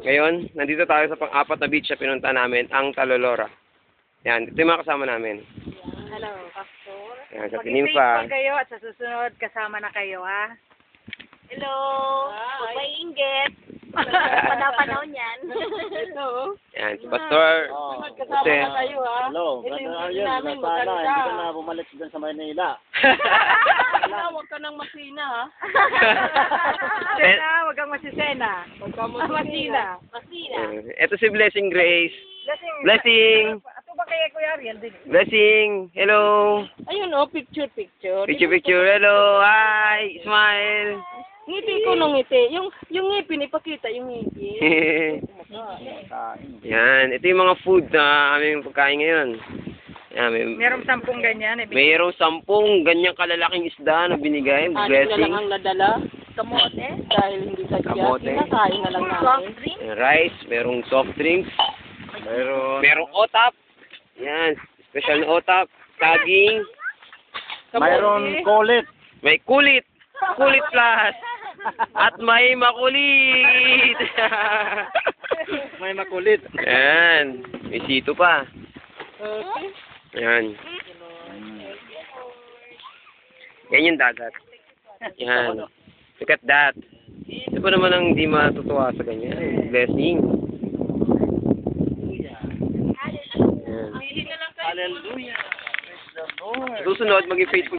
Ngayon, nandito tayo sa pang-apat na beach na pinunta namin, ang Talolora. Yan, ito yung mga kasama namin. Hello, Pastor. Yan, sa Mag-stay Tinimpa. po kayo at sa susunod kasama na kayo, ha? Hello! Huwag may inggit. Panahon yan. Ito, Yan, si Pastor. kasama Kasi, na kayo, ha? Hello, Ito yung ganda video yun. namin, Sana, maganda. hindi ka na bumalik dun sa Manila. Huwag ka nang masina, ha? Eh, Sena, huwag kang masisena. Huwag kang masina. Masina. ito si Blessing Grace. Blessing. Blessing. Ito ba kaya Kuya Ariel? Blessing. Hello. Ayun, oh, picture. Picture. Hello. Hi. Smile. Ngiti ko nung ngiti. Yung ngipin, ipakita yung ngiti. Yan, ito yung mga food na aming pagkain ngayon. Yan, Merong 10 ganyan. mayroong 10 ganyang kalalaking isda na binigay. Ano na Blessing. lang ang nadala? Kamote? Dahil hindi sa Kamote. kinakain na lang natin. Rice, merong soft drinks. Merong otap. Yan, special na otap. Saging. Mayroon kulit. May kulit. Kulit plus. At may makulit. May makulit. Yan. May sito pa. Yan. Yan yung dagat. Yan. Look at that. Ito pa naman ang hindi matutuwa sa ganyan. Blessing. Yan. Hallelujah. Praise the Lord. Susunod, maging faithful